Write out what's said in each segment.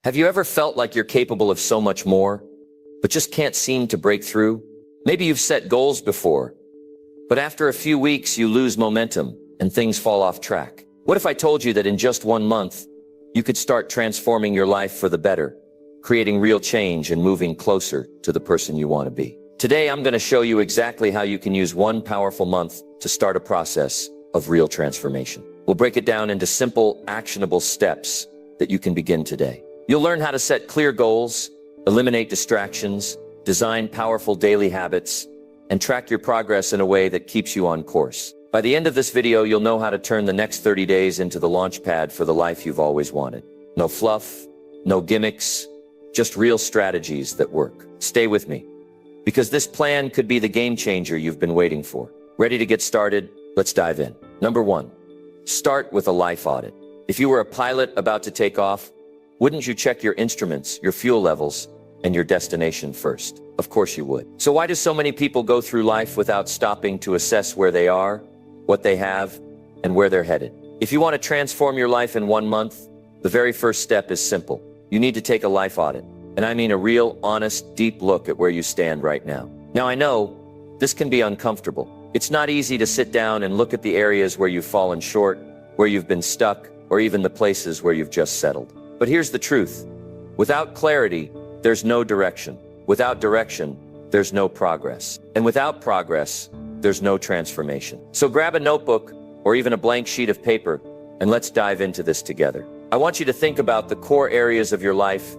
Have you ever felt like you're capable of so much more, but just can't seem to break through? Maybe you've set goals before, but after a few weeks you lose momentum and things fall off track. What if I told you that in just 1 month, you could start transforming your life for the better, creating real change and moving closer to the person you want to be? Today, I'm going to show you exactly how you can use one powerful month to start a process of real transformation. We'll break it down into simple, actionable steps that you can begin today. You'll learn how to set clear goals, eliminate distractions, design powerful daily habits, and track your progress in a way that keeps you on course. By the end of this video, you'll know how to turn the next 30 days into the launch pad for the life you've always wanted. No fluff, no gimmicks, just real strategies that work. Stay with me, because this plan could be the game changer you've been waiting for. Ready to get started? Let's dive in. Number 1, start with a life audit. If you were a pilot about to take off, wouldn't you check your instruments, your fuel levels, and your destination first? Of course you would. So why do so many people go through life without stopping to assess where they are, what they have, and where they're headed? If you want to transform your life in 1 month, the very first step is simple. You need to take a life audit. And I mean a real, honest, deep look at where you stand right now. Now I know this can be uncomfortable. It's not easy to sit down and look at the areas where you've fallen short, where you've been stuck, or even the places where you've just settled. But here's the truth. Without clarity, there's no direction. Without direction, there's no progress. And without progress, there's no transformation. So grab a notebook or even a blank sheet of paper and let's dive into this together. I want you to think about the core areas of your life,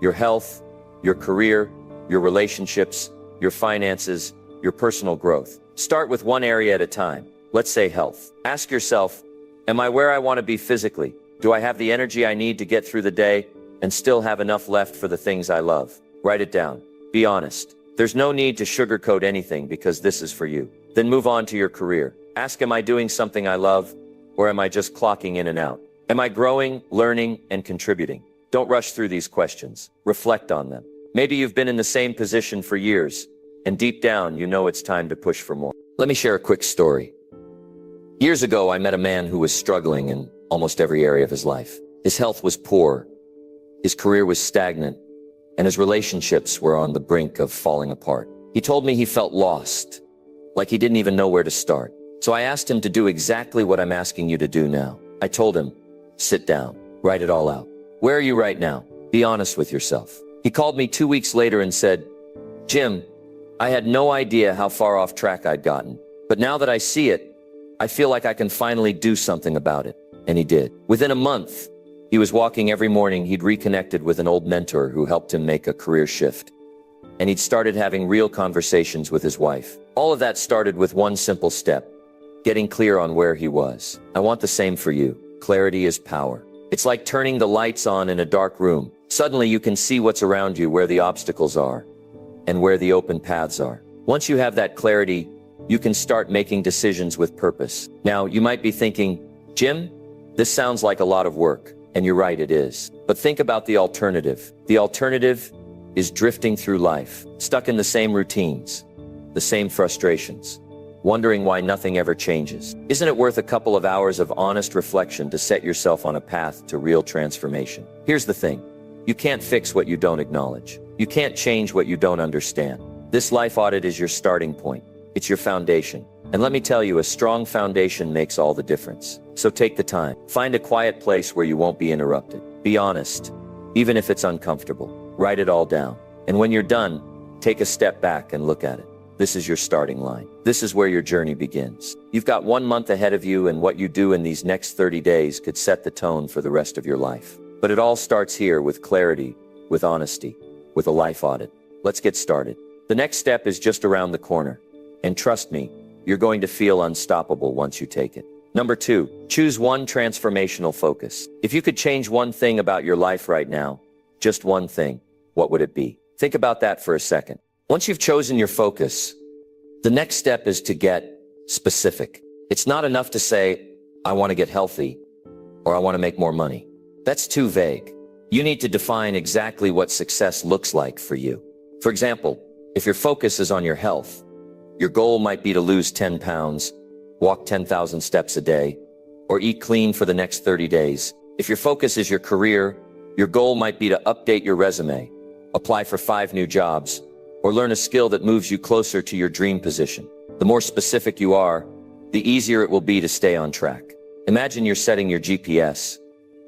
your health, your career, your relationships, your finances, your personal growth. Start with one area at a time. Let's say health. Ask yourself, am I where I want to be physically? Do I have the energy I need to get through the day and still have enough left for the things I love? Write it down. Be honest. There's no need to sugarcoat anything because this is for you. Then move on to your career. Ask, am I doing something I love, or am I just clocking in and out? Am I growing, learning, and contributing? Don't rush through these questions. Reflect on them. Maybe you've been in the same position for years, and deep down you know it's time to push for more. Let me share a quick story. Years ago, I met a man who was struggling in almost every area of his life. His health was poor, his career was stagnant, and his relationships were on the brink of falling apart. He told me he felt lost, like he didn't even know where to start. So I asked him to do exactly what I'm asking you to do now. I told him, sit down, write it all out. Where are you right now? Be honest with yourself. He called me 2 weeks later and said, Jim, I had no idea how far off track I'd gotten, but now that I see it, I feel like I can finally do something about it. And he did. Within a month, he was walking every morning. He'd reconnected with an old mentor who helped him make a career shift. And he'd started having real conversations with his wife. All of that started with one simple step, getting clear on where he was. I want the same for you. Clarity is power. It's like turning the lights on in a dark room. Suddenly you can see what's around you, where the obstacles are, and where the open paths are. Once you have that clarity, you can start making decisions with purpose. Now, you might be thinking, Jim, this sounds like a lot of work. And you're right, it is. But think about the alternative. The alternative is drifting through life, stuck in the same routines, the same frustrations, wondering why nothing ever changes. Isn't it worth a couple of hours of honest reflection to set yourself on a path to real transformation? Here's the thing. You can't fix what you don't acknowledge. You can't change what you don't understand. This life audit is your starting point. It's your foundation. And let me tell you, a strong foundation makes all the difference. So take the time. Find a quiet place where you won't be interrupted. Be honest, even if it's uncomfortable. Write it all down. And when you're done, take a step back and look at it. This is your starting line. This is where your journey begins. You've got 1 month ahead of you, and what you do in these next 30 days could set the tone for the rest of your life. But it all starts here with clarity, with honesty, with a life audit. Let's get started. The next step is just around the corner. And trust me, you're going to feel unstoppable once you take it. Number 2, choose one transformational focus. If you could change one thing about your life right now, just one thing, what would it be? Think about that for a second. Once you've chosen your focus, the next step is to get specific. It's not enough to say, I want to get healthy, or I want to make more money. That's too vague. You need to define exactly what success looks like for you. For example, if your focus is on your health, your goal might be to lose 10 pounds, walk 10,000 steps a day, or eat clean for the next 30 days. If your focus is your career, Your goal might be to update your resume, apply for 5 new jobs, or learn a skill that moves you closer to your dream position. The more specific you are, the easier it will be to stay on track. Imagine you're setting your GPS.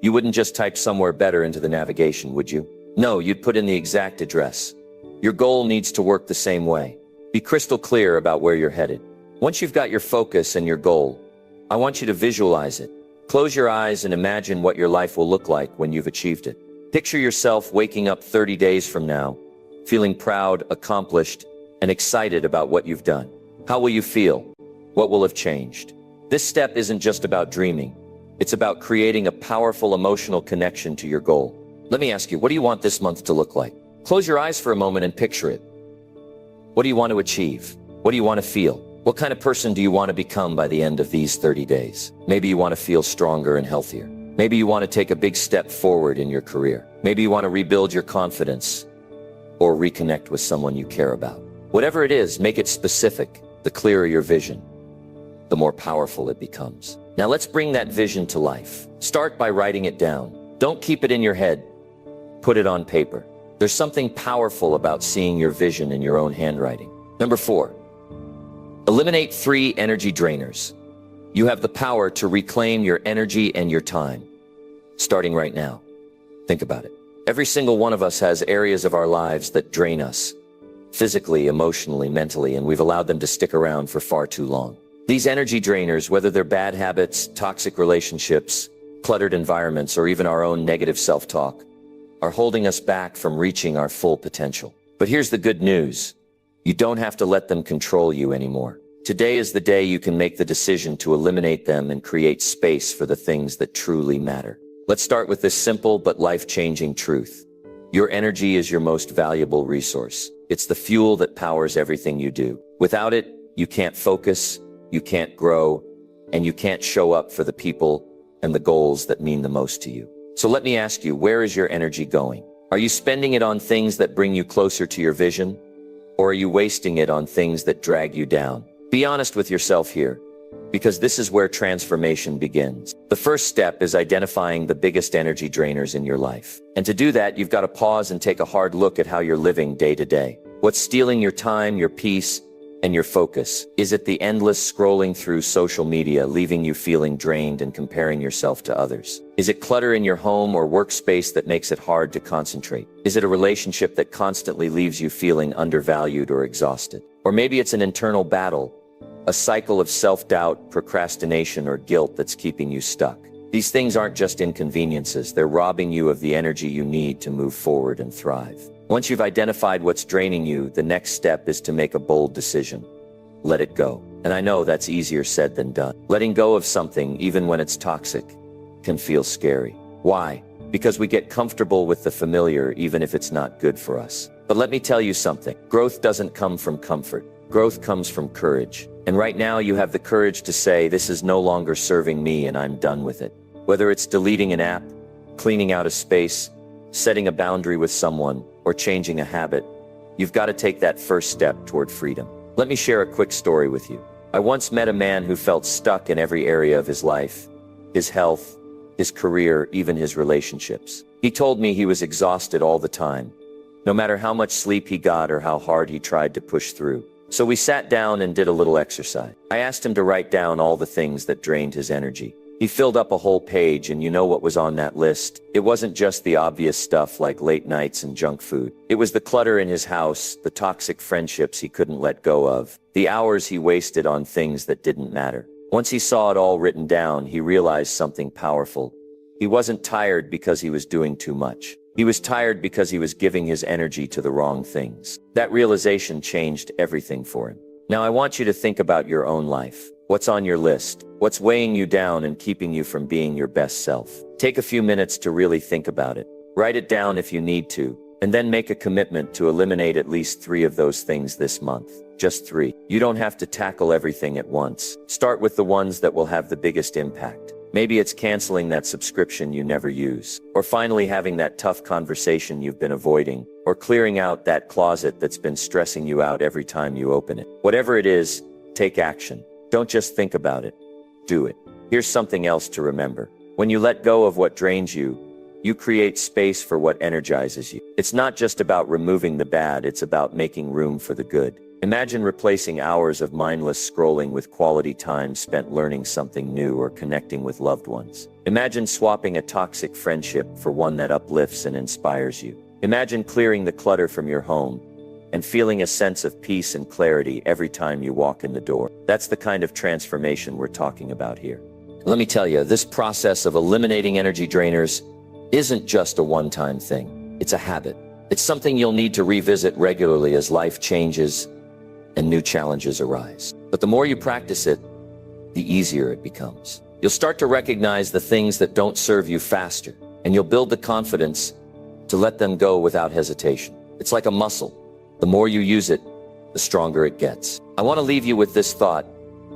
You wouldn't just type somewhere better into the navigation, would you? No, you'd put in the exact address. Your goal needs to work the same way. Be crystal clear about where you're headed. Once you've got your focus and your goal, I want you to visualize it. Close your eyes and imagine what your life will look like when you've achieved it. Picture yourself waking up 30 days from now, feeling proud, accomplished, and excited about what you've done. How will you feel? What will have changed? This step isn't just about dreaming. It's about creating a powerful emotional connection to your goal. Let me ask you, what do you want this month to look like? Close your eyes for a moment and picture it. What do you want to achieve? What do you want to feel? What kind of person do you want to become by the end of these 30 days? Maybe you want to feel stronger and healthier. Maybe you want to take a big step forward in your career. Maybe you want to rebuild your confidence or reconnect with someone you care about. Whatever it is, make it specific. The clearer your vision, the more powerful it becomes. Now let's bring that vision to life. Start by writing it down. Don't keep it in your head. Put it on paper. There's something powerful about seeing your vision in your own handwriting. Number 4. Eliminate 3 energy drainers. You have the power to reclaim your energy and your time. Starting right now. Think about it. Every single one of us has areas of our lives that drain us. Physically, emotionally, mentally, and we've allowed them to stick around for far too long. These energy drainers, whether they're bad habits, toxic relationships, cluttered environments, or even our own negative self-talk, are holding us back from reaching our full potential. But here's the good news. You don't have to let them control you anymore. Today is the day you can make the decision to eliminate them and create space for the things that truly matter. Let's start with this simple but life-changing truth. Your energy is your most valuable resource. It's the fuel that powers everything you do. Without it, you can't focus, you can't grow, and you can't show up for the people and the goals that mean the most to you. So let me ask you, where is your energy going? Are you spending it on things that bring you closer to your vision? Or are you wasting it on things that drag you down? Be honest with yourself here, because this is where transformation begins. The first step is identifying the biggest energy drainers in your life. And to do that, you've got to pause and take a hard look at how you're living day to day. What's stealing your time, your peace, and your focus? Is it the endless scrolling through social media, leaving you feeling drained and comparing yourself to others? Is it clutter in your home or workspace that makes it hard to concentrate? Is it a relationship that constantly leaves you feeling undervalued or exhausted? Or maybe it's an internal battle, a cycle of self-doubt, procrastination, or guilt that's keeping you stuck. These things aren't just inconveniences, they're robbing you of the energy you need to move forward and thrive. Once you've identified what's draining you, the next step is to make a bold decision. Let it go. And I know that's easier said than done. Letting go of something, even when it's toxic, can feel scary. Why? Because we get comfortable with the familiar, even if it's not good for us. But let me tell you something. Growth doesn't come from comfort. Growth comes from courage. And right now you have the courage to say, this is no longer serving me and I'm done with it. Whether it's deleting an app, cleaning out a space, setting a boundary with someone, or changing a habit, you've got to take that first step toward freedom. Let me share a quick story with you. I once met a man who felt stuck in every area of his life, his health, his career, even his relationships. He told me he was exhausted all the time, no matter how much sleep he got or how hard he tried to push through. So we sat down and did a little exercise. I asked him to write down all the things that drained his energy. He filled up a whole page, and you know what was on that list? It wasn't just the obvious stuff like late nights and junk food. It was the clutter in his house, the toxic friendships he couldn't let go of, the hours he wasted on things that didn't matter. Once he saw it all written down, he realized something powerful. He wasn't tired because he was doing too much. He was tired because he was giving his energy to the wrong things. That realization changed everything for him. Now I want you to think about your own life. What's on your list? What's weighing you down and keeping you from being your best self? Take a few minutes to really think about it. Write it down if you need to, and then make a commitment to eliminate at least 3 of those things this month. Just 3. You don't have to tackle everything at once. Start with the ones that will have the biggest impact. Maybe it's canceling that subscription you never use, or finally having that tough conversation you've been avoiding, or clearing out that closet that's been stressing you out every time you open it. Whatever it is, take action. Don't just think about it. Do it. Here's something else to remember. When you let go of what drains you, you create space for what energizes you. It's not just about removing the bad, it's about making room for the good. Imagine replacing hours of mindless scrolling with quality time spent learning something new or connecting with loved ones. Imagine swapping a toxic friendship for one that uplifts and inspires you. Imagine clearing the clutter from your home and feeling a sense of peace and clarity every time you walk in the door. That's the kind of transformation we're talking about here. Let me tell you, this process of eliminating energy drainers isn't just a one-time thing. It's a habit. It's something you'll need to revisit regularly as life changes and new challenges arise. But the more you practice it, the easier it becomes. You'll start to recognize the things that don't serve you faster, and you'll build the confidence to let them go without hesitation. It's like a muscle. The more you use it, the stronger it gets. I want to leave you with this thought.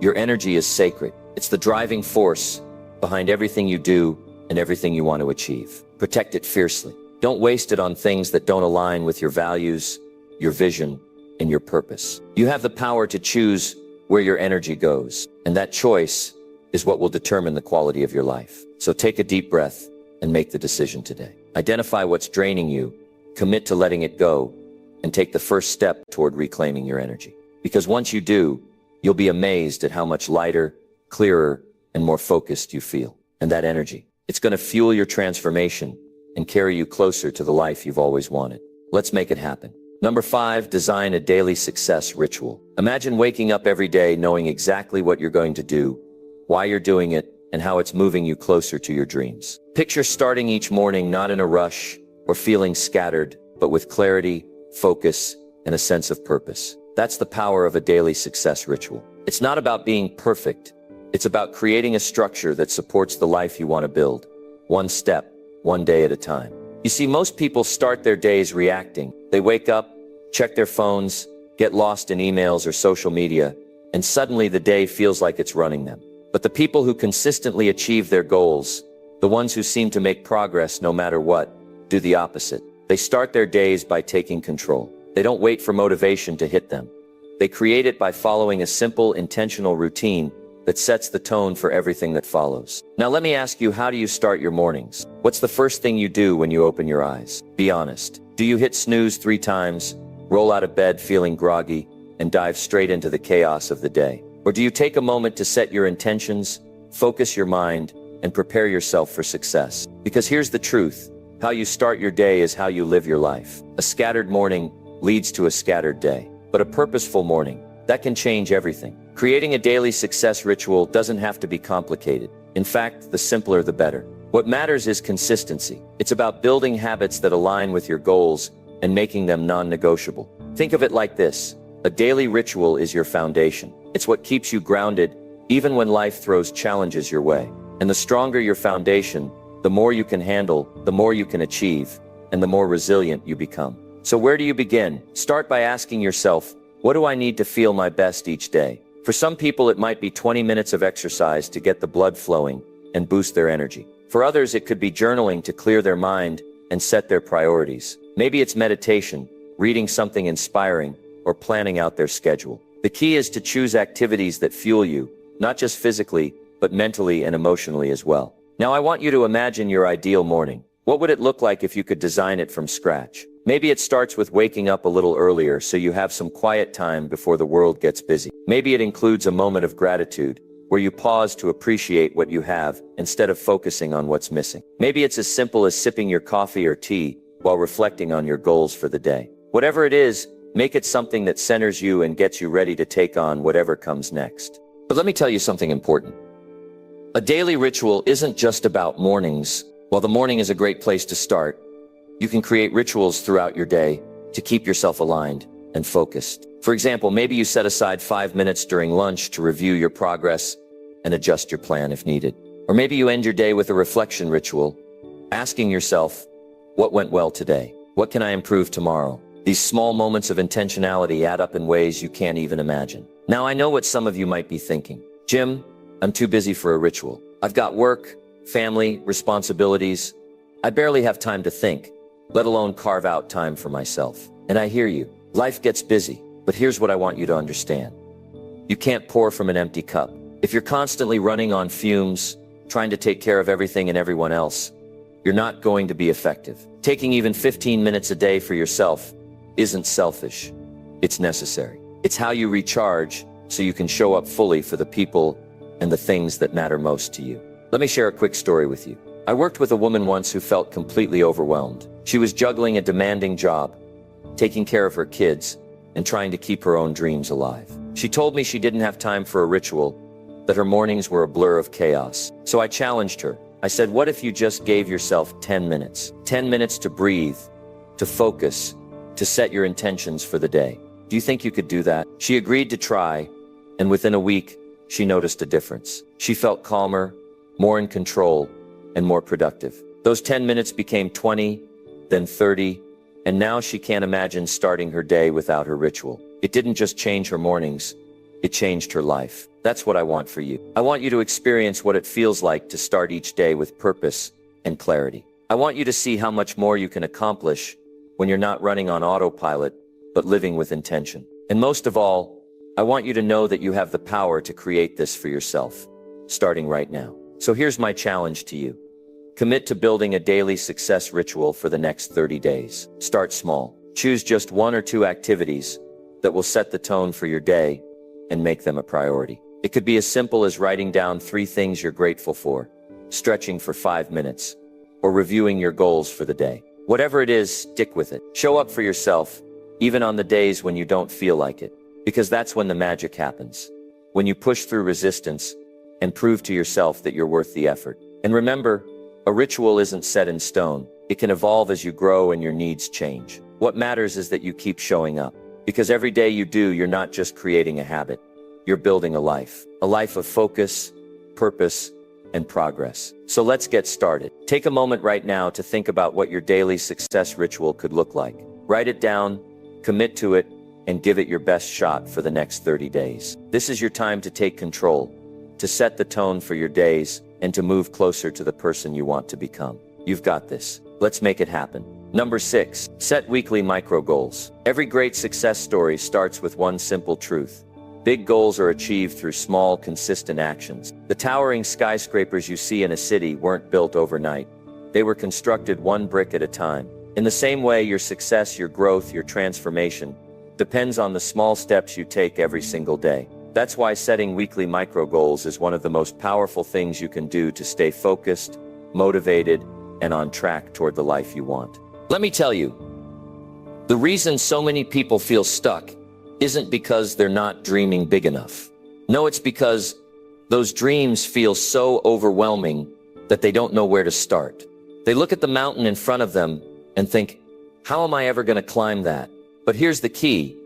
Your energy is sacred. It's the driving force behind everything you do and everything you want to achieve. Protect it fiercely. Don't waste it on things that don't align with your values, your vision, and your purpose. You have the power to choose where your energy goes, and that choice is what will determine the quality of your life. So take a deep breath and make the decision today. Identify what's draining you, commit to letting it go, and take the first step toward reclaiming your energy. Because once you do, you'll be amazed at how much lighter, clearer, and more focused you feel. And that energy, it's going to fuel your transformation and carry you closer to the life you've always wanted. Let's make it happen. Number 5, design a daily success ritual. Imagine waking up every day knowing exactly what you're going to do, why you're doing it, and how it's moving you closer to your dreams. Picture starting each morning not in a rush or feeling scattered, but with clarity, focus, and a sense of purpose. That's the power of a daily success ritual. It's not about being perfect. It's about creating a structure that supports the life you want to build, one step, one day at a time. You see, most people start their days reacting. They wake up, check their phones, get lost in emails or social media, and suddenly the day feels like it's running them. But the people who consistently achieve their goals, the ones who seem to make progress no matter what, do the opposite. They start their days by taking control. They don't wait for motivation to hit them. They create it by following a simple, intentional routine that sets the tone for everything that follows. Now let me ask you, how do you start your mornings? What's the first thing you do when you open your eyes? Be honest. Do you hit snooze 3 times, roll out of bed feeling groggy, and dive straight into the chaos of the day? Or do you take a moment to set your intentions, focus your mind, and prepare yourself for success? Because here's the truth. How you start your day is how you live your life. A scattered morning leads to a scattered day. But a purposeful morning, that can change everything. Creating a daily success ritual doesn't have to be complicated. In fact, the simpler the better. What matters is consistency. It's about building habits that align with your goals and making them non-negotiable. Think of it like this. A daily ritual is your foundation. It's what keeps you grounded even when life throws challenges your way. And the stronger your foundation, the more you can handle, the more you can achieve, and the more resilient you become. So where do you begin? Start by asking yourself, what do I need to feel my best each day? For some people, it might be 20 minutes of exercise to get the blood flowing and boost their energy. For others, it could be journaling to clear their mind and set their priorities. Maybe it's meditation, reading something inspiring, or planning out their schedule. The key is to choose activities that fuel you, not just physically, but mentally and emotionally as well. Now I want you to imagine your ideal morning. What would it look like if you could design it from scratch? Maybe it starts with waking up a little earlier so you have some quiet time before the world gets busy. Maybe it includes a moment of gratitude, where you pause to appreciate what you have instead of focusing on what's missing. Maybe it's as simple as sipping your coffee or tea while reflecting on your goals for the day. Whatever it is, make it something that centers you and gets you ready to take on whatever comes next. But let me tell you something important. A daily ritual isn't just about mornings. While the morning is a great place to start, you can create rituals throughout your day to keep yourself aligned and focused. For example, maybe you set aside 5 minutes during lunch to review your progress and adjust your plan if needed. Or maybe you end your day with a reflection ritual, asking yourself, what went well today? What can I improve tomorrow? These small moments of intentionality add up in ways you can't even imagine. Now I know what some of you might be thinking. Jim, I'm too busy for a ritual. I've got work, family, responsibilities. I barely have time to think, let alone carve out time for myself. And I hear you. Life gets busy, but here's what I want you to understand. You can't pour from an empty cup. If you're constantly running on fumes, trying to take care of everything and everyone else, you're not going to be effective. Taking even 15 minutes a day for yourself isn't selfish. It's necessary. It's how you recharge so you can show up fully for the people and the things that matter most to you. Let me share a quick story with you. I worked with a woman once who felt completely overwhelmed. She was juggling a demanding job, taking care of her kids, and trying to keep her own dreams alive. She told me she didn't have time for a ritual, that her mornings were a blur of chaos. So I challenged her. I said, what if you just gave yourself 10 minutes? 10 minutes to breathe, to focus, to set your intentions for the day. Do you think you could do that? She agreed to try, and within a week, she noticed a difference. She felt calmer, more in control, and more productive. Those 10 minutes became 20, then 30, and now she can't imagine starting her day without her ritual. It didn't just change her mornings, it changed her life. That's what I want for you. I want you to experience what it feels like to start each day with purpose and clarity. I want you to see how much more you can accomplish when you're not running on autopilot, but living with intention. And most of all, I want you to know that you have the power to create this for yourself, starting right now. So here's my challenge to you. Commit to building a daily success ritual for the next 30 days. Start small. Choose just 1 or 2 activities that will set the tone for your day and make them a priority. It could be as simple as writing down 3 things you're grateful for, stretching for 5 minutes, or reviewing your goals for the day. Whatever it is, stick with it. Show up for yourself, even on the days when you don't feel like it, because that's when the magic happens. When you push through resistance and prove to yourself that you're worth the effort. And remember, a ritual isn't set in stone. It can evolve as you grow and your needs change. What matters is that you keep showing up. Because every day you do, you're not just creating a habit. You're building a life of focus, purpose, and progress. So let's get started. Take a moment right now to think about what your daily success ritual could look like. Write it down, commit to it, and give it your best shot for the next 30 days. This is your time to take control, to set the tone for your days, and to move closer to the person you want to become. You've got this. Let's make it happen. Number 6, set weekly micro goals. Every great success story starts with one simple truth. Big goals are achieved through small, consistent actions. The towering skyscrapers you see in a city weren't built overnight. They were constructed 1 brick at a time. In the same way, your success, your growth, your transformation depends on the small steps you take every single day. That's why setting weekly micro goals is one of the most powerful things you can do to stay focused, motivated, and on track toward the life you want. Let me tell you, the reason so many people feel stuck isn't because they're not dreaming big enough. No, it's because those dreams feel so overwhelming that they don't know where to start. They look at the mountain in front of them and think, how am I ever going to climb that? But here's the key.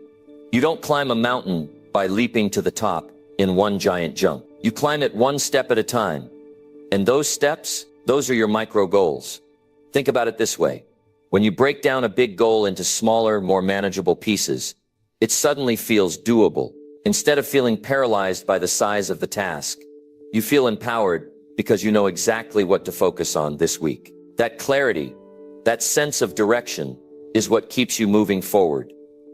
You don't climb a mountain by leaping to the top in one giant jump. You climb it 1 step at a time. And those steps, those are your micro goals. Think about it this way. When you break down a big goal into smaller, more manageable pieces, it suddenly feels doable. Instead of feeling paralyzed by the size of the task, you feel empowered because you know exactly what to focus on this week. That clarity, that sense of direction, is what keeps you moving forward,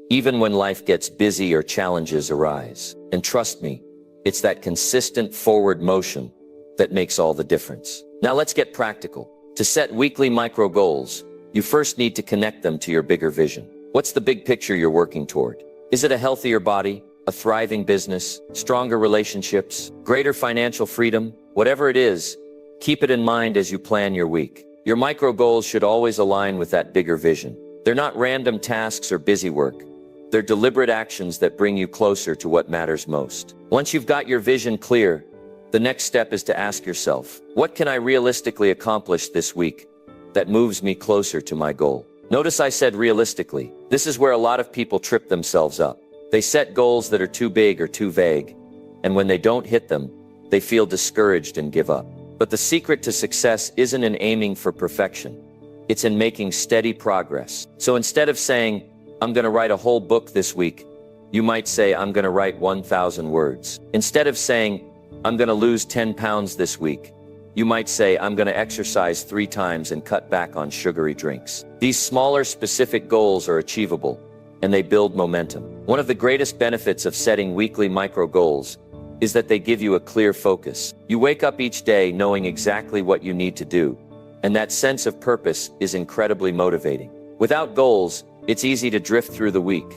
even when life gets busy or challenges arise. And trust me, it's that consistent forward motion that makes all the difference. Now let's get practical. To set weekly micro goals, you first need to connect them to your bigger vision. What's the big picture you're working toward? Is it a healthier body, a thriving business, stronger relationships, greater financial freedom? Whatever it is, keep it in mind as you plan your week. Your micro goals should always align with that bigger vision. They're not random tasks or busy work. They're deliberate actions that bring you closer to what matters most. Once you've got your vision clear, the next step is to ask yourself, what can I realistically accomplish this week that moves me closer to my goal? Notice I said realistically. This is where a lot of people trip themselves up. They set goals that are too big or too vague, and when they don't hit them, they feel discouraged and give up. But the secret to success isn't in aiming for perfection. It's in making steady progress. So instead of saying, I'm going to write a whole book this week, you might say, I'm going to write 1,000 words. Instead of saying, I'm going to lose 10 pounds this week, you might say, I'm going to exercise 3 times and cut back on sugary drinks. These smaller, specific goals are achievable, and they build momentum. One of the greatest benefits of setting weekly micro goals is that they give you a clear focus. You wake up each day knowing exactly what you need to do, And that sense of purpose is incredibly motivating. Without goals, it's easy to drift through the week,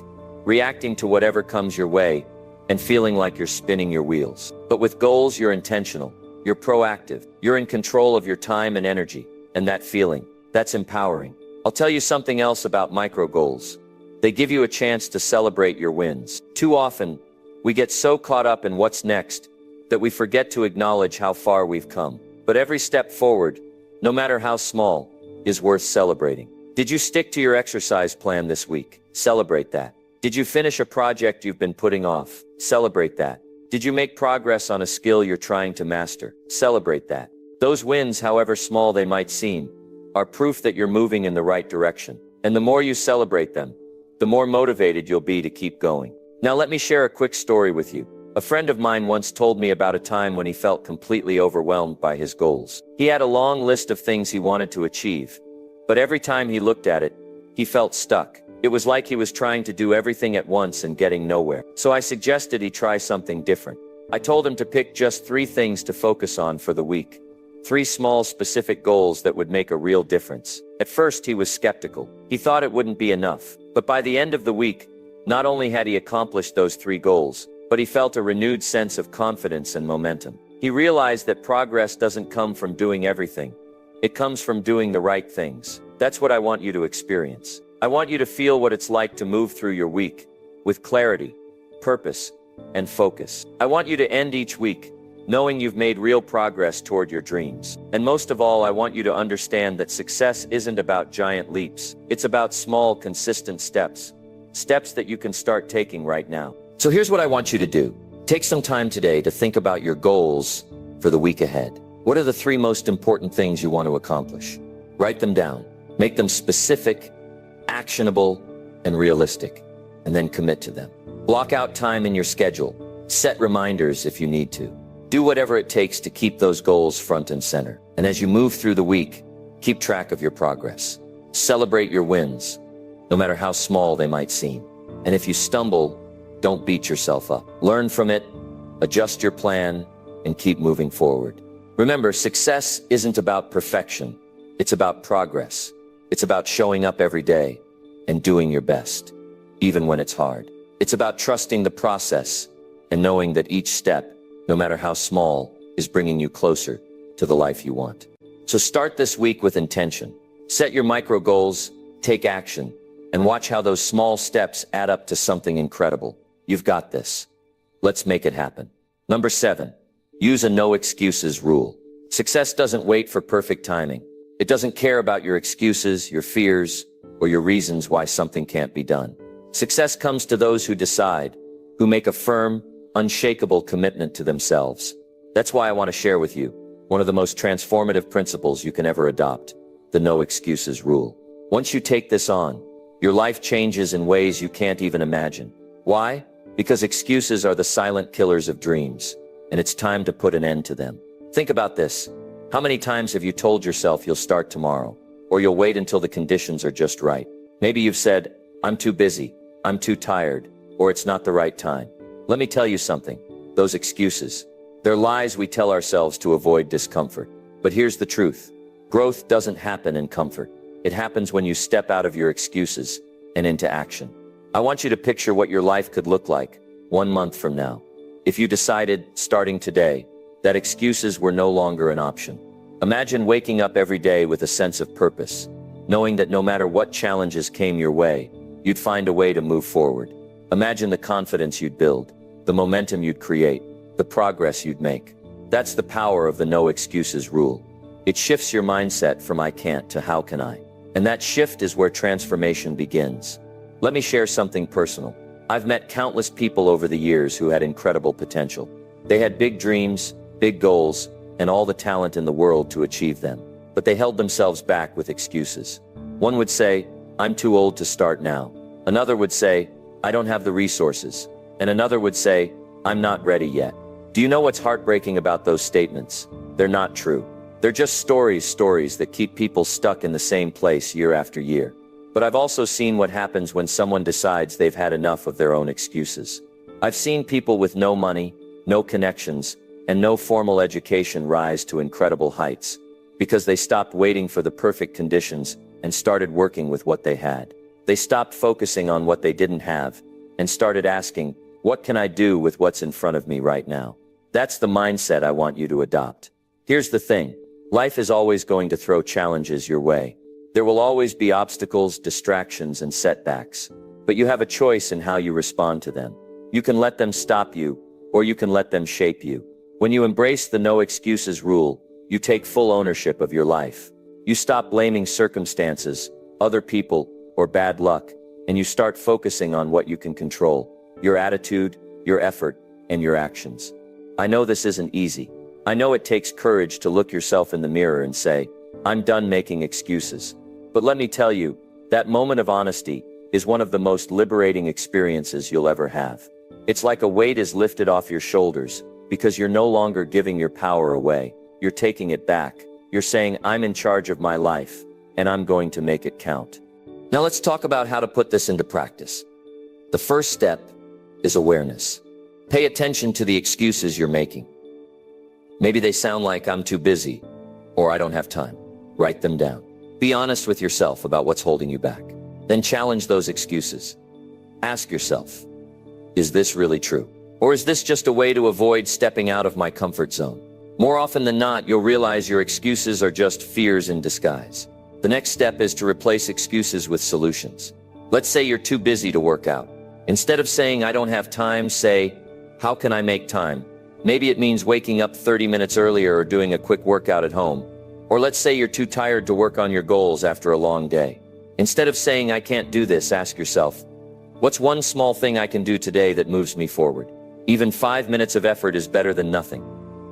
reacting to whatever comes your way and feeling like you're spinning your wheels. But with goals, you're intentional, you're proactive, you're in control of your time and energy, and that feeling, that's empowering. I'll tell you something else about micro goals. They give you a chance to celebrate your wins. Too often, we get so caught up in what's next that we forget to acknowledge how far we've come. But every step forward, no matter how small, is worth celebrating. Did you stick to your exercise plan this week? Celebrate that. Did you finish a project you've been putting off? Celebrate that. Did you make progress on a skill you're trying to master? Celebrate that. Those wins, however small they might seem, are proof that you're moving in the right direction. And the more you celebrate them, the more motivated you'll be to keep going. Now let me share a quick story with you. A friend of mine once told me about a time when he felt completely overwhelmed by his goals. He had a long list of things he wanted to achieve, but every time he looked at it, he felt stuck. It was like he was trying to do everything at once and getting nowhere. So I suggested he try something different. I told him to pick just 3 things to focus on for the week. 3 small, specific goals that would make a real difference. At first, he was skeptical. He thought it wouldn't be enough. But by the end of the week, not only had he accomplished those 3 goals, but he felt a renewed sense of confidence and momentum. He realized that progress doesn't come from doing everything. It comes from doing the right things. That's what I want you to experience. I want you to feel what it's like to move through your week with clarity, purpose, and focus. I want you to end each week knowing you've made real progress toward your dreams. And most of all, I want you to understand that success isn't about giant leaps. It's about small, consistent steps. Steps that you can start taking right now. So here's what I want you to do. Take some time today to think about your goals for the week ahead. What are the 3 most important things you want to accomplish? Write them down. Make them specific, actionable, and realistic, and then commit to them. Block out time in your schedule. Set reminders if you need to. Do whatever it takes to keep those goals front and center. And as you move through the week, keep track of your progress. Celebrate your wins, no matter how small they might seem. And if you stumble, don't beat yourself up. Learn from it, adjust your plan, and keep moving forward. Remember, success isn't about perfection. It's about progress. It's about showing up every day and doing your best, even when it's hard. It's about trusting the process and knowing that each step, no matter how small, is bringing you closer to the life you want. So start this week with intention. Set your micro goals, take action, and watch how those small steps add up to something incredible. You've got this. Let's make it happen. Number 7, use a no excuses rule. Success doesn't wait for perfect timing. It doesn't care about your excuses, your fears, or your reasons why something can't be done. Success comes to those who decide, who make a firm, unshakable commitment to themselves. That's why I want to share with you one of the most transformative principles you can ever adopt, the no excuses rule. Once you take this on, your life changes in ways you can't even imagine. Why? Because excuses are the silent killers of dreams, and it's time to put an end to them. Think about this. How many times have you told yourself you'll start tomorrow, or you'll wait until the conditions are just right? Maybe you've said, I'm too busy, I'm too tired, or it's not the right time. Let me tell you something. Those excuses, they're lies we tell ourselves to avoid discomfort. But here's the truth. Growth doesn't happen in comfort. It happens when you step out of your excuses and into action. I want you to picture what your life could look like 1 month from now. If you decided, starting today, that excuses were no longer an option. Imagine waking up every day with a sense of purpose, knowing that no matter what challenges came your way, you'd find a way to move forward. Imagine the confidence you'd build, the momentum you'd create, the progress you'd make. That's the power of the no excuses rule. It shifts your mindset from I can't to how can I. And that shift is where transformation begins. Let me share something personal. I've met countless people over the years who had incredible potential. They had big dreams, big goals, and all the talent in the world to achieve them. But they held themselves back with excuses. One would say, I'm too old to start now. Another would say, I don't have the resources. And another would say, I'm not ready yet. Do you know what's heartbreaking about those statements? They're not true. They're just stories that keep people stuck in the same place year after year. But I've also seen what happens when someone decides they've had enough of their own excuses. I've seen people with no money, no connections, and no formal education rise to incredible heights. Because they stopped waiting for the perfect conditions and started working with what they had. They stopped focusing on what they didn't have and started asking, what can I do with what's in front of me right now? That's the mindset I want you to adopt. Here's the thing. Life is always going to throw challenges your way. There will always be obstacles, distractions, and setbacks. But you have a choice in how you respond to them. You can let them stop you, or you can let them shape you. When you embrace the no excuses rule, you take full ownership of your life. You stop blaming circumstances, other people, or bad luck, and you start focusing on what you can control: your attitude, your effort, and your actions. I know this isn't easy. I know it takes courage to look yourself in the mirror and say, I'm done making excuses. But let me tell you, that moment of honesty is one of the most liberating experiences you'll ever have. It's like a weight is lifted off your shoulders because you're no longer giving your power away. You're taking it back. You're saying, I'm in charge of my life, and I'm going to make it count. Now let's talk about how to put this into practice. The first step is awareness. Pay attention to the excuses you're making. Maybe they sound like I'm too busy, or I don't have time. Write them down. Be honest with yourself about what's holding you back. Then challenge those excuses. Ask yourself, is this really true? Or is this just a way to avoid stepping out of my comfort zone? More often than not, you'll realize your excuses are just fears in disguise. The next step is to replace excuses with solutions. Let's say you're too busy to work out. Instead of saying, I don't have time, say, how can I make time? Maybe it means waking up 30 minutes earlier or doing a quick workout at home. Or let's say you're too tired to work on your goals after a long day. Instead of saying, I can't do this, ask yourself, what's one small thing I can do today that moves me forward? Even 5 minutes of effort is better than nothing,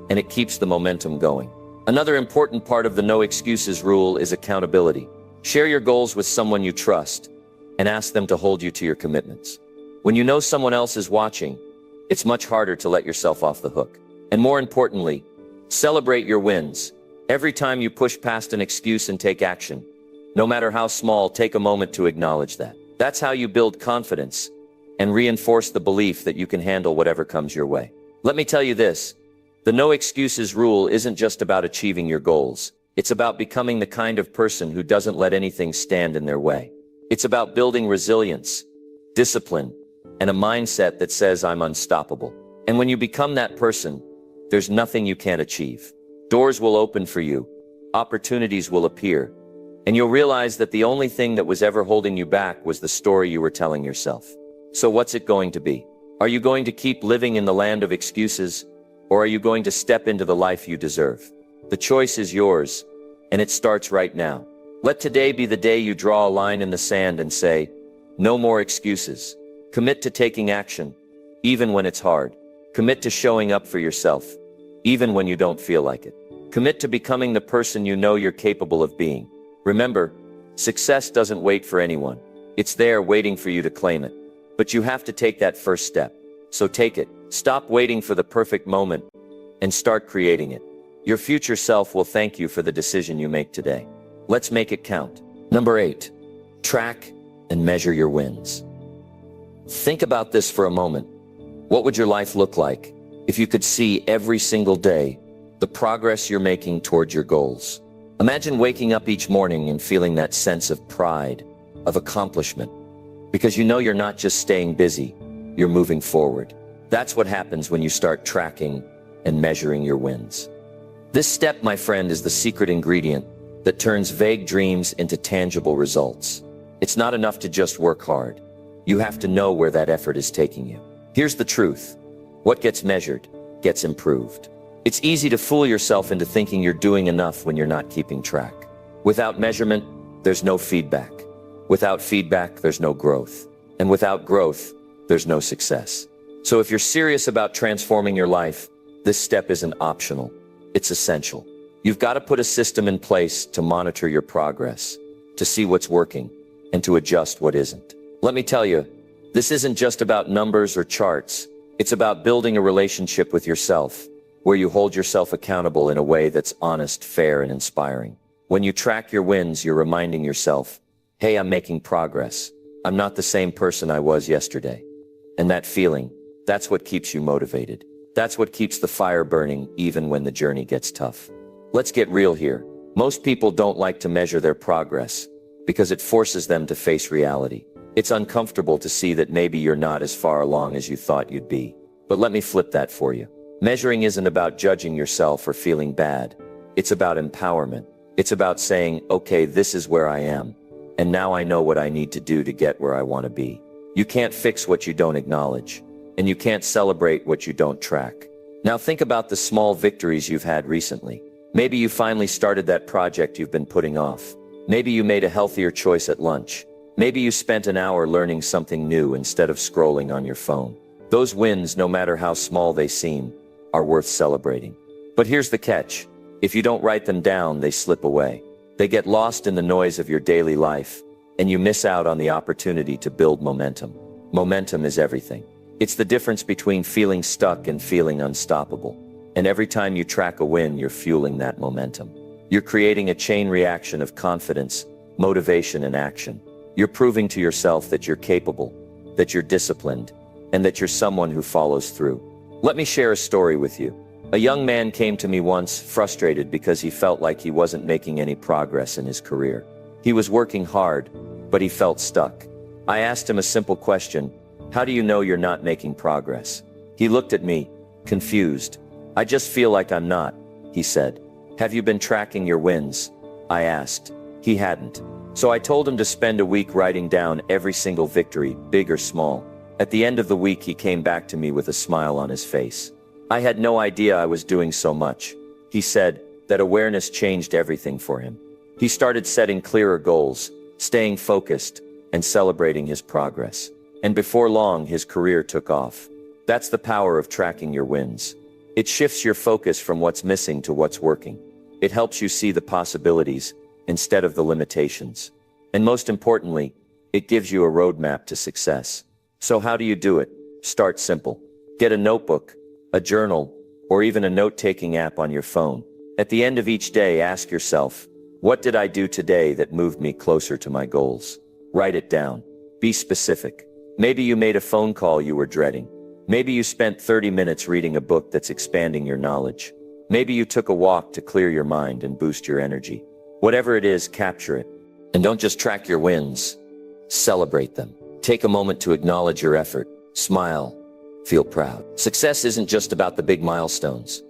and it keeps the momentum going. Another important part of the no excuses rule is accountability. Share your goals with someone you trust and ask them to hold you to your commitments. When you know someone else is watching, it's much harder to let yourself off the hook. And more importantly, celebrate your wins. Every time you push past an excuse and take action, no matter how small, take a moment to acknowledge that. That's how you build confidence and reinforce the belief that you can handle whatever comes your way. Let me tell you this, the no excuses rule isn't just about achieving your goals. It's about becoming the kind of person who doesn't let anything stand in their way. It's about building resilience, discipline, and a mindset that says I'm unstoppable. And when you become that person, there's nothing you can't achieve. Doors will open for you, opportunities will appear, and you'll realize that the only thing that was ever holding you back was the story you were telling yourself. So what's it going to be? Are you going to keep living in the land of excuses, or are you going to step into the life you deserve? The choice is yours, and it starts right now. Let today be the day you draw a line in the sand and say, no more excuses. Commit to taking action, even when it's hard. Commit to showing up for yourself, even when you don't feel like it. Commit to becoming the person you know you're capable of being. Remember, success doesn't wait for anyone. It's there waiting for you to claim it. But you have to take that first step. So take it. Stop waiting for the perfect moment and start creating it. Your future self will thank you for the decision you make today. Let's make it count. Number 8, track and measure your wins. Think about this for a moment. What would your life look like if you could see every single day the progress you're making towards your goals? Imagine waking up each morning and feeling that sense of pride, of accomplishment, because you know you're not just staying busy, you're moving forward. That's what happens when you start tracking and measuring your wins. This step, my friend, is the secret ingredient that turns vague dreams into tangible results. It's not enough to just work hard. You have to know where that effort is taking you. Here's the truth. What gets measured gets improved. It's easy to fool yourself into thinking you're doing enough when you're not keeping track. Without measurement, there's no feedback. Without feedback, there's no growth. And without growth, there's no success. So if you're serious about transforming your life, this step isn't optional. It's essential. You've got to put a system in place to monitor your progress, to see what's working, and to adjust what isn't. Let me tell you, this isn't just about numbers or charts. It's about building a relationship with yourself, where you hold yourself accountable in a way that's honest, fair, and inspiring. When you track your wins, you're reminding yourself, hey, I'm making progress. I'm not the same person I was yesterday. And that feeling, that's what keeps you motivated. That's what keeps the fire burning even when the journey gets tough. Let's get real here. Most people don't like to measure their progress because it forces them to face reality. It's uncomfortable to see that maybe you're not as far along as you thought you'd be. But let me flip that for you. Measuring isn't about judging yourself or feeling bad. It's about empowerment. It's about saying, okay, this is where I am, and now I know what I need to do to get where I want to be. You can't fix what you don't acknowledge, and you can't celebrate what you don't track. Now think about the small victories you've had recently. Maybe you finally started that project you've been putting off. Maybe you made a healthier choice at lunch. Maybe you spent an hour learning something new instead of scrolling on your phone. Those wins, no matter how small they seem, are worth celebrating. But here's the catch. If you don't write them down, they slip away. They get lost in the noise of your daily life, and you miss out on the opportunity to build momentum. Momentum is everything. It's the difference between feeling stuck and feeling unstoppable. And every time you track a win, you're fueling that momentum. You're creating a chain reaction of confidence, motivation, and action. You're proving to yourself that you're capable, that you're disciplined, and that you're someone who follows through. Let me share a story with you. A young man came to me once, frustrated because he felt like he wasn't making any progress in his career. He was working hard, but he felt stuck. I asked him a simple question: how do you know you're not making progress? He looked at me, confused. I just feel like I'm not, he said. Have you been tracking your wins? I asked. He hadn't. So I told him to spend a week writing down every single victory, big or small. At the end of the week, he came back to me with a smile on his face. I had no idea I was doing so much. He said that awareness changed everything for him. He started setting clearer goals, staying focused, and celebrating his progress. And before long, his career took off. That's the power of tracking your wins. It shifts your focus from what's missing to what's working. It helps you see the possibilities instead of the limitations. And most importantly, it gives you a roadmap to success. So how do you do it? Start simple. Get a notebook, a journal, or even a note-taking app on your phone. At the end of each day, ask yourself, what did I do today that moved me closer to my goals? Write it down. Be specific. Maybe you made a phone call you were dreading. Maybe you spent 30 minutes reading a book that's expanding your knowledge. Maybe you took a walk to clear your mind and boost your energy. Whatever it is, capture it. And don't just track your wins. Celebrate them. Take a moment to acknowledge your effort. Smile. Feel proud. Success isn't just about the big milestones.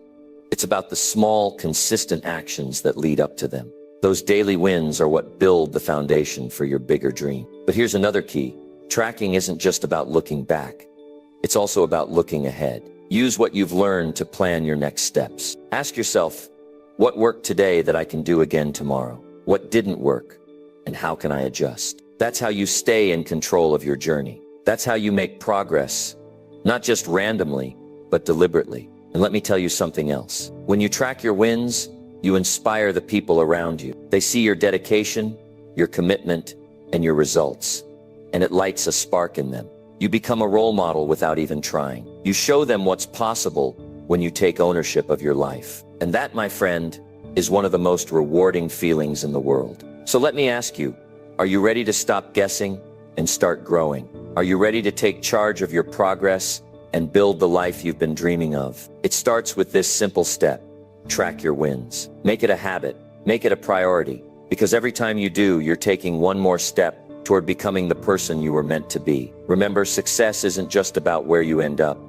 It's about the small, consistent actions that lead up to them. Those daily wins are what build the foundation for your bigger dream. But here's another key. Tracking isn't just about looking back. It's also about looking ahead. Use what you've learned to plan your next steps. Ask yourself, what worked today that I can do again tomorrow? What didn't work? And how can I adjust? That's how you stay in control of your journey. That's how you make progress. Not just randomly, but deliberately. And let me tell you something else. When you track your wins, you inspire the people around you. They see your dedication, your commitment, and your results. And it lights a spark in them. You become a role model without even trying. You show them what's possible when you take ownership of your life. And that, my friend, is one of the most rewarding feelings in the world. So let me ask you, are you ready to stop guessing and start growing? Are you ready to take charge of your progress and build the life you've been dreaming of? It starts with this simple step. Track your wins. Make it a habit. Make it a priority. Because every time you do, you're taking one more step toward becoming the person you were meant to be. Remember, success isn't just about where you end up.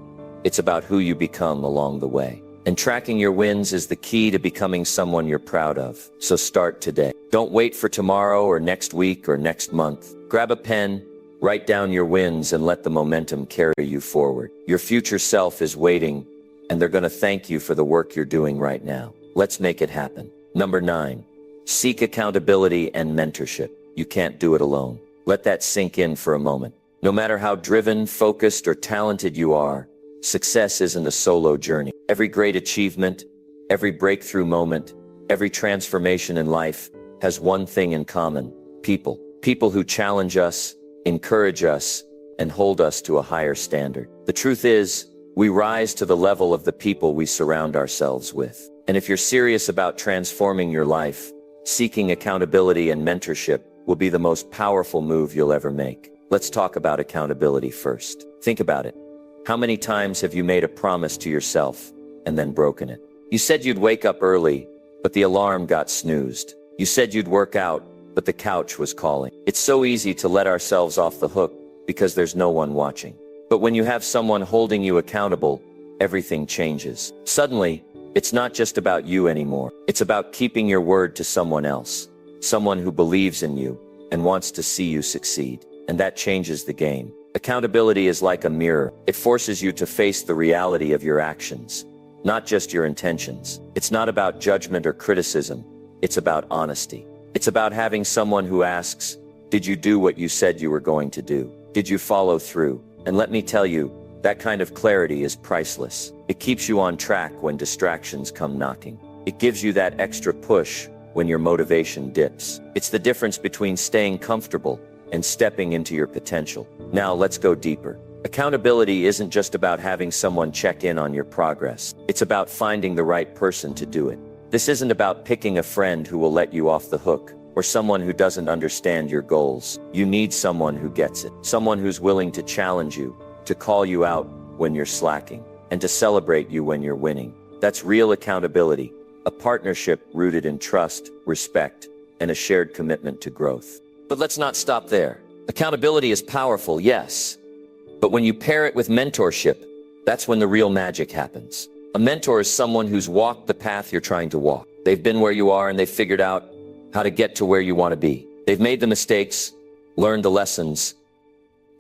It's about who you become along the way. And tracking your wins is the key to becoming someone you're proud of. So start today. Don't wait for tomorrow or next week or next month. Grab a pen, write down your wins, and let the momentum carry you forward. Your future self is waiting, and they're going to thank you for the work you're doing right now. Let's make it happen. Number 9, seek accountability and mentorship. You can't do it alone. Let that sink in for a moment. No matter how driven, focused, or talented you are, success isn't a solo journey. Every great achievement, every breakthrough moment, every transformation in life has one thing in common: people. People who challenge us, encourage us, and hold us to a higher standard. The truth is, we rise to the level of the people we surround ourselves with. And if you're serious about transforming your life, seeking accountability and mentorship will be the most powerful move you'll ever make. Let's talk about accountability first. Think about it. How many times have you made a promise to yourself and then broken it? You said you'd wake up early, but the alarm got snoozed. You said you'd work out, but the couch was calling. It's so easy to let ourselves off the hook because there's no one watching. But when you have someone holding you accountable, everything changes. Suddenly, it's not just about you anymore. It's about keeping your word to someone else, someone who believes in you and wants to see you succeed. And that changes the game. Accountability is like a mirror. It forces you to face the reality of your actions, not just your intentions. It's not about judgment or criticism. It's about honesty. It's about having someone who asks, did you do what you said you were going to do? Did you follow through? And let me tell you, that kind of clarity is priceless. It keeps you on track when distractions come knocking. It gives you that extra push when your motivation dips. It's the difference between staying comfortable and stepping into your potential. Now let's go deeper. Accountability isn't just about having someone check in on your progress. It's about finding the right person to do it. This isn't about picking a friend who will let you off the hook, or someone who doesn't understand your goals. You need someone who gets it. Someone who's willing to challenge you, to call you out when you're slacking, and to celebrate you when you're winning. That's real accountability, a partnership rooted in trust, respect, and a shared commitment to growth. But let's not stop there. Accountability is powerful, yes. But when you pair it with mentorship, that's when the real magic happens. A mentor is someone who's walked the path you're trying to walk. They've been where you are and they've figured out how to get to where you want to be. They've made the mistakes, learned the lessons,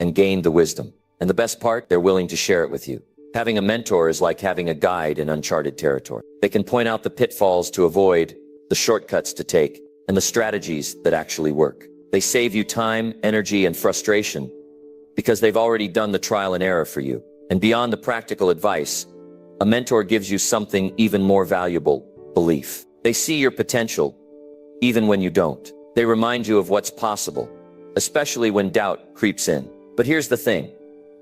and gained the wisdom. And the best part, they're willing to share it with you. Having a mentor is like having a guide in uncharted territory. They can point out the pitfalls to avoid, the shortcuts to take, and the strategies that actually work. They save you time, energy, and frustration because they've already done the trial and error for you. And beyond the practical advice, a mentor gives you something even more valuable: belief. They see your potential, even when you don't. They remind you of what's possible, especially when doubt creeps in. But here's the thing.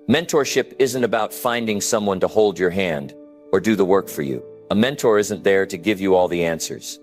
Mentorship isn't about finding someone to hold your hand or do the work for you. A mentor isn't there to give you all the answers.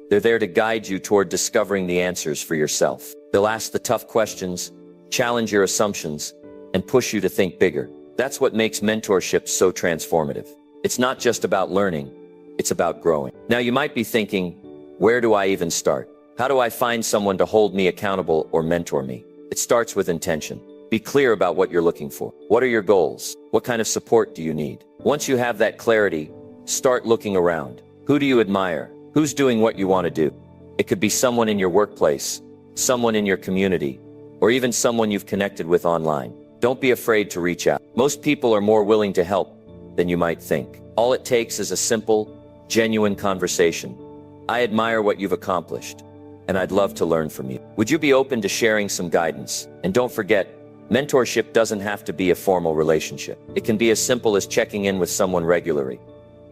They're there to guide you toward discovering the answers for yourself. They'll ask the tough questions, challenge your assumptions, and push you to think bigger. That's what makes mentorship so transformative. It's not just about learning, it's about growing. Now you might be thinking, where do I even start? How do I find someone to hold me accountable or mentor me? It starts with intention. Be clear about what you're looking for. What are your goals? What kind of support do you need? Once you have that clarity, start looking around. Who do you admire? Who's doing what you want to do? It could be someone in your workplace, someone in your community, or even someone you've connected with online. Don't be afraid to reach out. Most people are more willing to help than you might think. All it takes is a simple, genuine conversation. I admire what you've accomplished, and I'd love to learn from you. Would you be open to sharing some guidance? And don't forget, mentorship doesn't have to be a formal relationship. It can be as simple as checking in with someone regularly,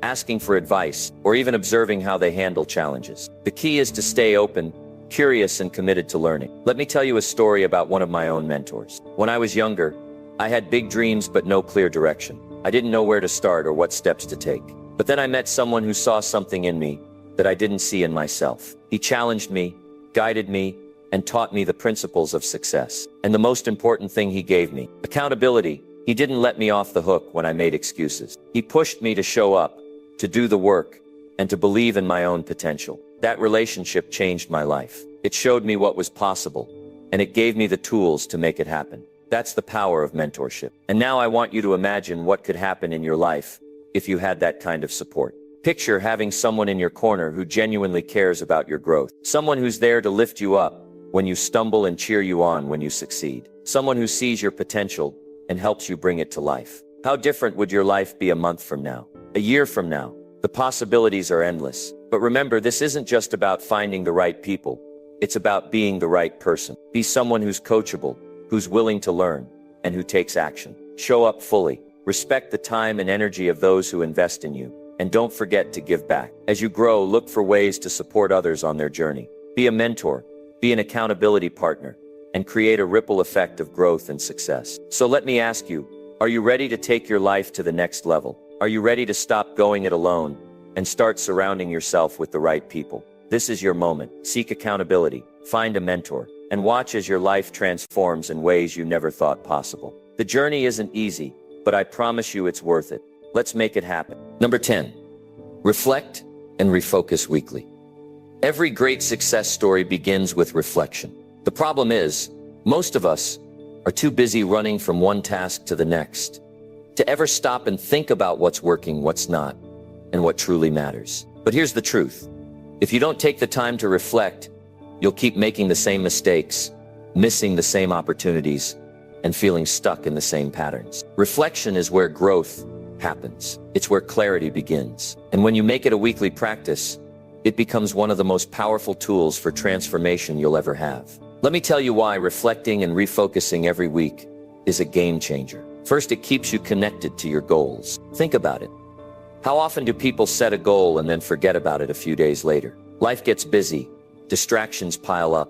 asking for advice, or even observing how they handle challenges. The key is to stay open, curious, and committed to learning. Let me tell you a story about one of my own mentors. When I was younger, I had big dreams but no clear direction. I didn't know where to start or what steps to take. But then I met someone who saw something in me that I didn't see in myself. He challenged me, guided me, and taught me the principles of success. And the most important thing he gave me: accountability. He didn't let me off the hook when I made excuses. He pushed me to show up, to do the work, and to believe in my own potential. That relationship changed my life. It showed me what was possible, and it gave me the tools to make it happen. That's the power of mentorship. And now I want you to imagine what could happen in your life if you had that kind of support. Picture having someone in your corner who genuinely cares about your growth. Someone who's there to lift you up when you stumble and cheer you on when you succeed. Someone who sees your potential and helps you bring it to life. How different would your life be a month from now? A year from now? The possibilities are endless. But remember, this isn't just about finding the right people. It's about being the right person. Be someone who's coachable, who's willing to learn, and who takes action. Show up fully. Respect the time and energy of those who invest in you. And don't forget to give back. As you grow, look for ways to support others on their journey. Be a mentor, be an accountability partner, and create a ripple effect of growth and success. So let me ask you, are you ready to take your life to the next level? Are you ready to stop going it alone and start surrounding yourself with the right people? This is your moment. Seek accountability, find a mentor, and watch as your life transforms in ways you never thought possible. The journey isn't easy, but I promise you it's worth it. Let's make it happen. Number 10, reflect and refocus weekly. Every great success story begins with reflection. The problem is, most of us are too busy running from one task to the next to ever stop and think about what's working, what's not, and what truly matters. But here's the truth. If you don't take the time to reflect, you'll keep making the same mistakes, missing the same opportunities, and feeling stuck in the same patterns. Reflection is where growth happens. It's where clarity begins. And when you make it a weekly practice, it becomes one of the most powerful tools for transformation you'll ever have. Let me tell you why reflecting and refocusing every week is a game changer. First, it keeps you connected to your goals. Think about it. How often do people set a goal and then forget about it a few days later? Life gets busy, distractions pile up,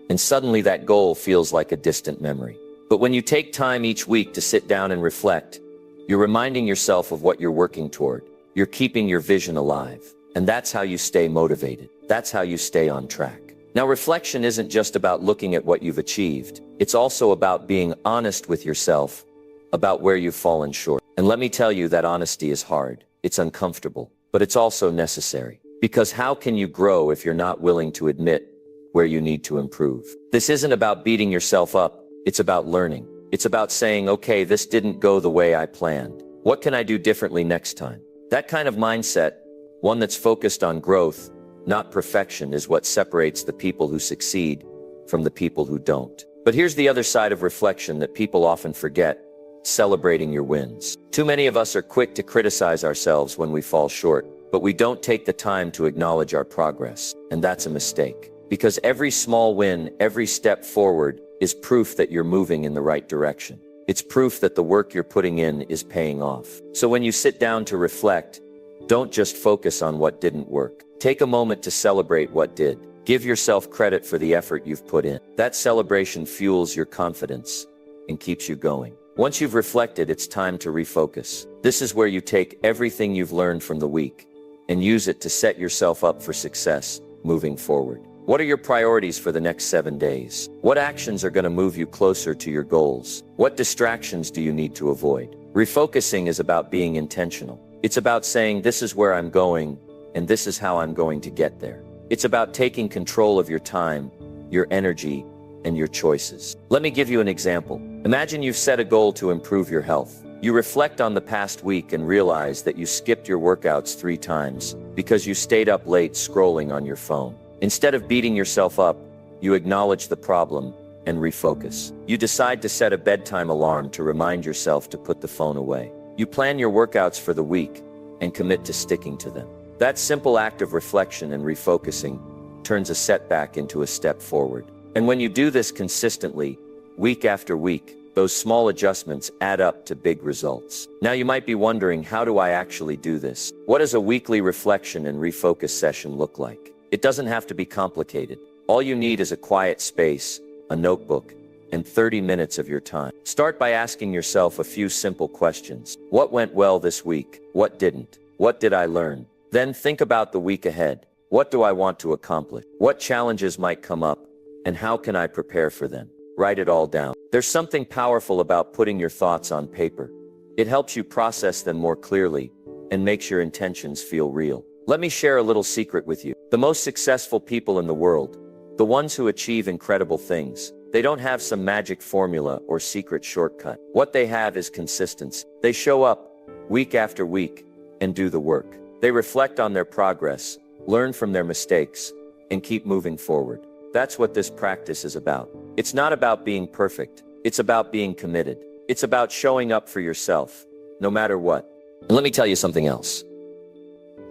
and suddenly that goal feels like a distant memory. But when you take time each week to sit down and reflect, you're reminding yourself of what you're working toward. You're keeping your vision alive. And that's how you stay motivated. That's how you stay on track. Now, reflection isn't just about looking at what you've achieved. It's also about being honest with yourself about where you've fallen short. And let me tell you that honesty is hard. It's uncomfortable, but it's also necessary. Because how can you grow if you're not willing to admit where you need to improve? This isn't about beating yourself up. It's about learning. It's about saying, okay, this didn't go the way I planned. What can I do differently next time? That kind of mindset, one that's focused on growth, not perfection, is what separates the people who succeed from the people who don't. But here's the other side of reflection that people often forget: celebrating your wins. Too many of us are quick to criticize ourselves when we fall short, but we don't take the time to acknowledge our progress. And that's a mistake. Because every small win, every step forward, is proof that you're moving in the right direction. It's proof that the work you're putting in is paying off. So when you sit down to reflect, don't just focus on what didn't work. Take a moment to celebrate what did. Give yourself credit for the effort you've put in. That celebration fuels your confidence and keeps you going. Once you've reflected, it's time to refocus. This is where you take everything you've learned from the week and use it to set yourself up for success moving forward. What are your priorities for the next 7 days? What actions are going to move you closer to your goals? What distractions do you need to avoid? Refocusing is about being intentional. It's about saying, this is where I'm going, and this is how I'm going to get there. It's about taking control of your time, your energy, and your choices. Let me give you an example. Imagine you've set a goal to improve your health. You reflect on the past week and realize that you skipped your workouts 3 times because you stayed up late scrolling on your phone. Instead of beating yourself up, you acknowledge the problem and refocus. You decide to set a bedtime alarm to remind yourself to put the phone away. You plan your workouts for the week and commit to sticking to them. That simple act of reflection and refocusing turns a setback into a step forward. And when you do this consistently, week after week, those small adjustments add up to big results. Now you might be wondering, how do I actually do this? What does a weekly reflection and refocus session look like? It doesn't have to be complicated. All you need is a quiet space, a notebook, and 30 minutes of your time. Start by asking yourself a few simple questions. What went well this week? What didn't? What did I learn? Then think about the week ahead. What do I want to accomplish? What challenges might come up? And how can I prepare for them? Write it all down. There's something powerful about putting your thoughts on paper. It helps you process them more clearly and makes your intentions feel real. Let me share a little secret with you. The most successful people in the world, the ones who achieve incredible things, they don't have some magic formula or secret shortcut. What they have is consistency. They show up week after week and do the work. They reflect on their progress, learn from their mistakes, and keep moving forward. That's what this practice is about. It's not about being perfect. It's about being committed. It's about showing up for yourself, no matter what. And let me tell you something else.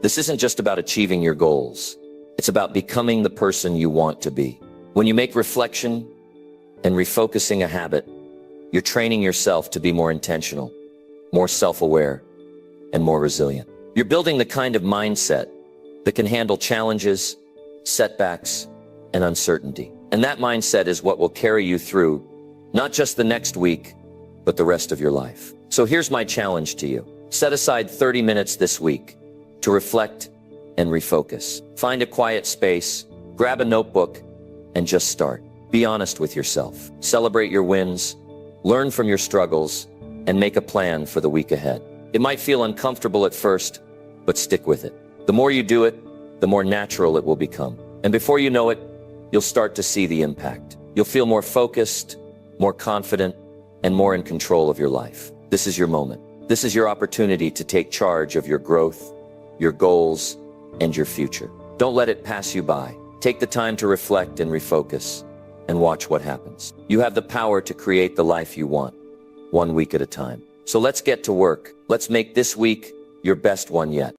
This isn't just about achieving your goals. It's about becoming the person you want to be. When you make reflection and refocusing a habit, you're training yourself to be more intentional, more self-aware, and more resilient. You're building the kind of mindset that can handle challenges, setbacks, and uncertainty. And that mindset is what will carry you through not just the next week, but the rest of your life. So here's my challenge to you. Set aside 30 minutes this week to reflect and refocus. Find a quiet space, grab a notebook, and just start. Be honest with yourself. Celebrate your wins, learn from your struggles, and make a plan for the week ahead. It might feel uncomfortable at first, but stick with it. The more you do it, the more natural it will become. And before you know it, you'll start to see the impact. You'll feel more focused, more confident, and more in control of your life. This is your moment. This is your opportunity to take charge of your growth, your goals, and your future. Don't let it pass you by. Take the time to reflect and refocus, and watch what happens. You have the power to create the life you want, one week at a time. So let's get to work. Let's make this week your best one yet.